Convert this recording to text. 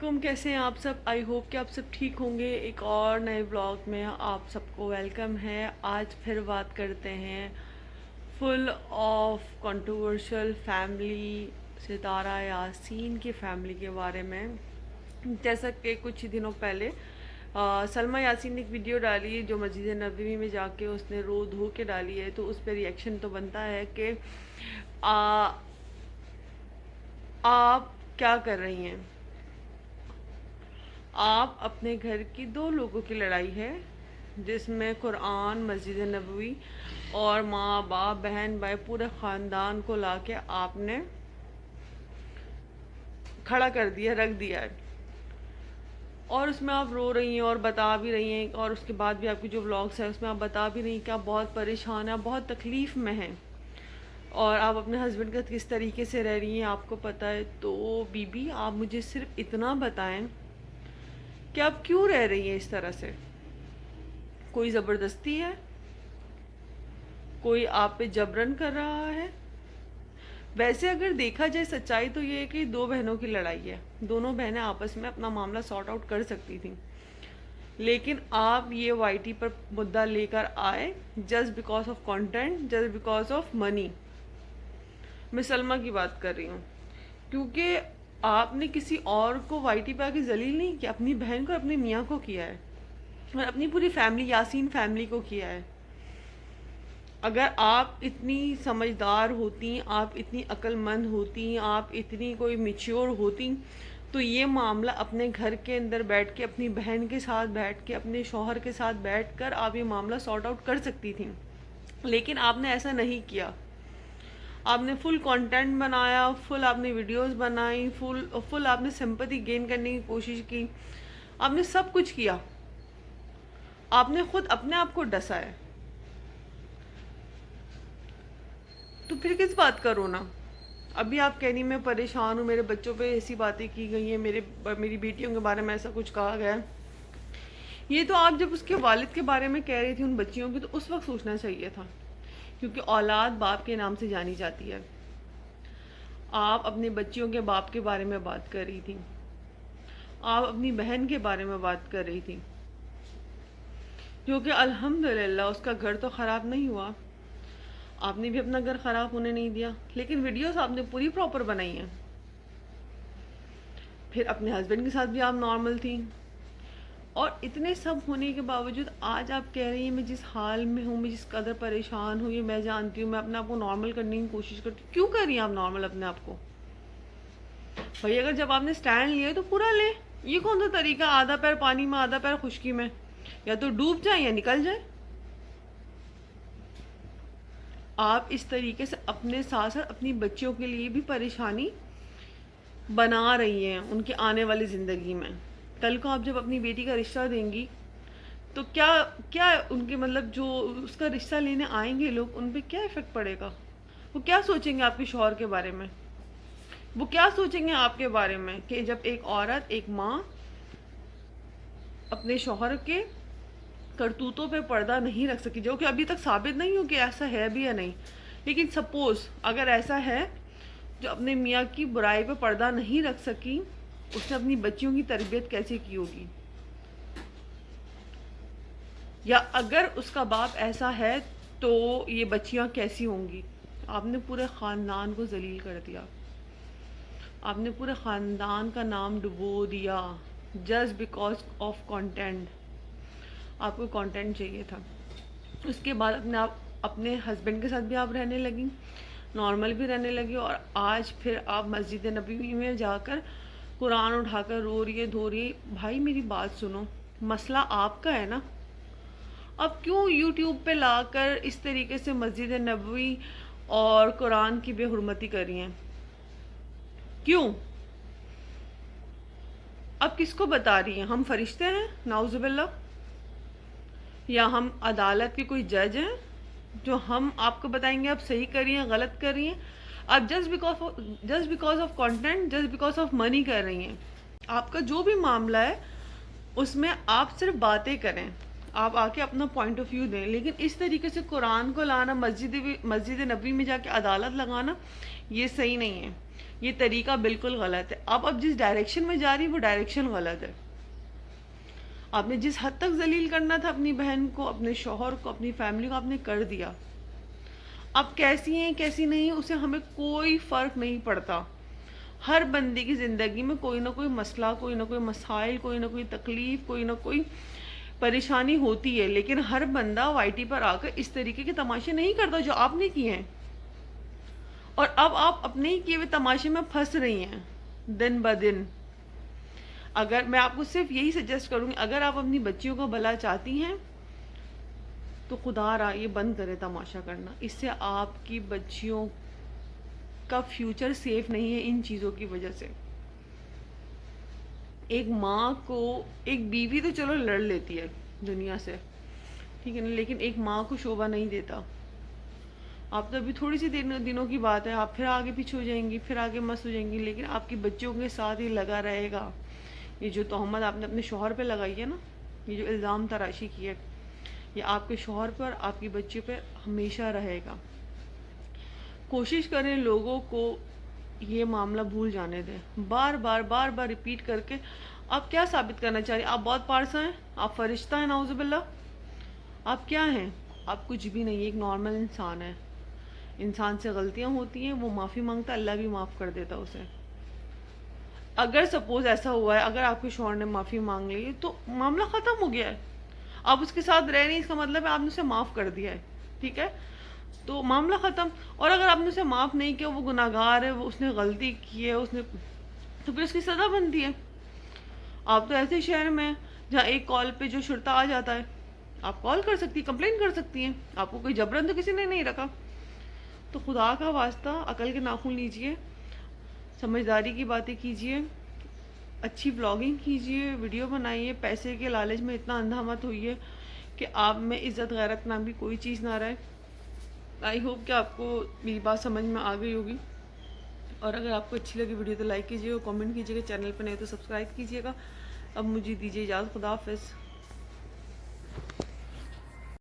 علیکم، کیسے ہیں آپ سب؟ آئی ہوپ کہ آپ سب ٹھیک ہوں گے۔ ایک اور نئے بلاگ میں آپ سب کو ویلکم ہے۔ آج پھر بات کرتے ہیں فل آف کنٹروورشل فیملی ستارہ یاسین کی فیملی کے بارے میں۔ جیسا کہ کچھ ہی دنوں پہلے سلمیٰ یاسین نے ایک ویڈیو ڈالی ہے جو مسجد نبوی میں جا کے اس نے رو دھو کے ڈالی ہے، تو اس پہ ریئیکشن تو بنتا ہے کہ آپ کیا کر رہی ہیں؟ آپ اپنے گھر کی دو لوگوں کی لڑائی ہے، جس میں قرآن، مسجد نبوی اور ماں باپ بہن بھائی پورے خاندان کو لا کے آپ نے کھڑا کر دیا، رکھ دیا ہے، اور اس میں آپ رو رہی ہیں اور بتا بھی رہی ہیں، اور اس کے بعد بھی آپ کی جو ولاگس ہیں اس میں آپ بتا بھی رہی ہیں کہ آپ بہت پریشان ہیں، آپ بہت تکلیف میں ہیں، اور آپ اپنے ہسبینڈ کا کس طریقے سے رہ رہی ہیں آپ کو پتہ ہے۔ تو بی بی آپ مجھے صرف اتنا بتائیں کہ آپ کیوں رہ رہی ہیں اس طرح سے؟ کوئی زبردستی ہے؟ کوئی آپ پہ جبرن کر رہا ہے؟ ویسے اگر دیکھا جائے سچائی تو یہ ہے کہ دو بہنوں کی لڑائی ہے، دونوں بہنیں آپس میں اپنا معاملہ سارٹ آؤٹ کر سکتی تھیں، لیکن آپ یہ وائی ٹی پر مدعا لے کر آئے just because of content, just because of money. میں سلمیٰ کی بات کر رہی ہوں، کیونکہ آپ نے کسی اور کو وائی ٹی پہ آ کے ذلیل نہیں کیا، اپنی بہن کو، اپنے میاں کو کیا ہے، اور اپنی پوری فیملی، یاسین فیملی کو کیا ہے۔ اگر آپ اتنی سمجھدار ہوتی، آپ اتنی عقل مند ہوتی، آپ اتنی کوئی میچیور ہوتی، تو یہ معاملہ اپنے گھر کے اندر بیٹھ کے، اپنی بہن کے ساتھ بیٹھ کے، اپنے شوہر کے ساتھ بیٹھ کر آپ یہ معاملہ سارٹ آؤٹ کر سکتی تھیں، لیکن آپ نے ایسا نہیں کیا۔ آپ نے فل کانٹینٹ بنایا، فل آپ نے ویڈیوز بنائی، فل آپ نے سمپتھی گین کرنے کی کوشش کی، آپ نے سب کچھ کیا، آپ نے خود اپنے آپ کو ڈسا ہے، تو پھر کس بات کا رونا؟ ابھی آپ کہہ رہی میں پریشان ہوں، میرے بچوں پہ ایسی باتیں کی گئی ہیں، میری بیٹیوں کے بارے میں ایسا کچھ کہا گیا ہے۔ یہ تو آپ جب اس کے والد کے بارے میں کہہ رہی تھی ان بچیوں کی، تو اس وقت سوچنا چاہیے تھا، کیونکہ اولاد باپ کے نام سے جانی جاتی ہے۔ آپ اپنے بچیوں کے باپ کے بارے میں بات کر رہی تھی، آپ اپنی بہن کے بارے میں بات کر رہی تھی، جو کہ الحمدللہ اس کا گھر تو خراب نہیں ہوا، آپ نے بھی اپنا گھر خراب ہونے نہیں دیا، لیکن ویڈیوز آپ نے پوری پراپر بنائی ہیں۔ پھر اپنے ہسبینڈ کے ساتھ بھی آپ نارمل تھیں، اور اتنے سب ہونے کے باوجود آج آپ کہہ رہی ہیں میں جس حال میں ہوں، میں جس قدر پریشان ہوں، یہ میں جانتی ہوں، میں اپنے آپ کو نارمل کرنے کی کوشش کرتی ہوں۔ کیوں کر رہی ہیں آپ نارمل اپنے آپ کو؟ بھائی اگر جب آپ نے سٹینڈ لیا ہے تو پورا لیں۔ یہ کون سا طریقہ، آدھا پیر پانی میں آدھا پیر خشکی میں؟ یا تو ڈوب جائیں یا نکل جائیں۔ آپ اس طریقے سے اپنے ساتھ ساتھ اپنی بچیوں کے لیے بھی پریشانی بنا رہی ہیں ان کی آنے والی زندگی میں۔ کل کو آپ جب اپنی بیٹی کا رشتہ دیں گی تو کیا ان کے مطلب جو اس کا رشتہ لینے آئیں گے لوگ، ان پہ کیا افیکٹ پڑے گا؟ وہ کیا سوچیں گے آپ کے شوہر کے بارے میں؟ وہ کیا سوچیں گے آپ کے بارے میں کہ جب ایک عورت، ایک ماں اپنے شوہر کے کرتوتوں پہ پردہ نہیں رکھ سکی، جو کہ ابھی تک ثابت نہیں ہو کہ ایسا ہے بھی یا نہیں، لیکن سپوز اگر ایسا ہے، جو اپنے میاں کی برائی پہ پردہ نہیں رکھ سکی، اس نے اپنی بچیوں کی تربیت کیسے کی ہوگی؟ یا اگر اس کا باپ ایسا ہے تو یہ بچیاں کیسی ہوں گی؟ آپ نے پورے خاندان کو ذلیل کر دیا، آپ نے پورے خاندان کا نام ڈبو دیا جسٹ بیکاز آف کانٹینٹ۔ آپ کو کانٹینٹ چاہیے تھا۔ اس کے بعد اپنے ہسبینڈ کے ساتھ بھی آپ رہنے لگیں، نارمل بھی رہنے لگی، اور آج پھر آپ مسجد نبوی میں جا کر قرآن اٹھا کر رو رہی ہے، دھو رہی ہے۔ بھائی میری بات سنو، مسئلہ آپ کا ہے نا، اب کیوں یوٹیوب پہ لا کر اس طریقے سے مسجد نبوی اور قرآن کی بے حرمتی کر رہی ہیں؟ کیوں؟ اب کس کو بتا رہی ہیں؟ ہم فرشتے ہیں نعوذ باللہ؟ یا ہم عدالت کے کوئی جج ہیں جو ہم آپ کو بتائیں گے آپ صحیح کر رہی ہیں، غلط کر رہی ہیں؟ آپ just because of content, just because of money کر رہی ہیں۔ آپ کا جو بھی معاملہ ہے اس میں آپ صرف باتیں کریں، آپ آ کے اپنا پوائنٹ آف ویو دیں، لیکن اس طریقے سے قرآن کو لانا، مسجد نبوی میں جا کے عدالت لگانا، یہ صحیح نہیں ہے۔ یہ طریقہ بالکل غلط ہے. اب جس ڈائریکشن میں جا رہی وہ ڈائریکشن غلط ہے. آپ نے جس حد تک ذلیل کرنا تھا اپنی بہن کو، اپنے شوہر کو، اپنی فیملی کو، آپ نے کر دیا. اب کیسی ہیں کیسی نہیں اسے ہمیں کوئی فرق نہیں پڑتا. ہر بندے کی زندگی میں کوئی نہ کوئی مسئلہ، کوئی نہ کوئی مسائل، کوئی نہ کوئی تکلیف، کوئی نہ کوئی پریشانی ہوتی ہے، لیکن ہر بندہ وائی ٹی پر آ کر اس طریقے کے تماشے نہیں کرتا جو آپ نے کیے ہیں. اور اب آپ اپنے ہی کیے ہوئے تماشے میں پھنس رہی ہیں دن بدن. اگر میں آپ کو صرف یہی سجیسٹ کروں گی، اگر آپ اپنی بچیوں کا بھلا چاہتی ہیں تو خدا را یہ بند کرے تماشا کرنا. اس سے آپ کی بچیوں کا فیوچر سیف نہیں ہے ان چیزوں کی وجہ سے. ایک ماں کو، ایک بیوی تو چلو لڑ لیتی ہے دنیا سے، ٹھیک ہے نا، لیکن ایک ماں کو شوبہ نہیں دیتا. آپ تو ابھی تھوڑی سی دنوں کی بات ہے، آپ پھر آگے پیچھے ہو جائیں گی، پھر آگے مست ہو جائیں گی، لیکن آپ کی بچوں کے ساتھ ہی لگا رہے گا. یہ جو تہمت آپ نے اپنے شوہر پہ لگائی ہے نا، یہ جو الزام تراشی کی ہے، یہ آپ کے شوہر پر، آپ کی بچی پہ ہمیشہ رہے گا. کوشش کریں لوگوں کو یہ معاملہ بھول جانے دیں. بار بار ریپیٹ کر کے آپ کیا ثابت کرنا چاہ رہے ہیں؟ آپ بہت پارسا ہیں، آپ فرشتہ ہیں، نعوذ باللہ. آپ کیا ہیں؟ آپ کچھ بھی نہیں، ایک نارمل انسان ہے. انسان سے غلطیاں ہوتی ہیں، وہ معافی مانگتا، اللہ بھی معاف کر دیتا اسے. اگر سپوز ایسا ہوا ہے، اگر آپ کے شوہر نے معافی مانگ لی تو معاملہ ختم ہو گیا ہے. آپ اس کے ساتھ رہ نہیں، اس کا مطلب ہے آپ نے اسے معاف کر دیا ہے، ٹھیک ہے، تو معاملہ ختم. اور اگر آپ نے اسے معاف نہیں کیا، وہ گناہ گار ہے، اس نے غلطی کی ہے، تو پھر اس کی سزا بنتی ہے. آپ تو ایسے شہر میں ہیں جہاں ایک کال پہ جو شرطا آ جاتا ہے، آپ کال کر سکتی، کمپلین کر سکتی ہیں. آپ کو کوئی جبرن تو کسی نے نہیں رکھا. تو خدا کا واسطہ عقل کے ناخن لیجئے، سمجھداری کی باتیں کیجئے، اچھی بلاگنگ کیجئے، ویڈیو بنائیے. پیسے کے لالچ میں اتنا اندھا مت ہوئیے کہ آپ میں عزت غیرت نام کی کوئی چیز نہ رہے. آئی ہوپ کہ آپ کو میری بات سمجھ میں آ گئی ہوگی. اور اگر آپ کو اچھی لگی ویڈیو تو لائک کیجیے گا، کامنٹ کیجیے گا، چینل پہ نہیں تو سبسکرائب کیجیے گا. اب مجھے دیجیے اجازت. خدا حافظ.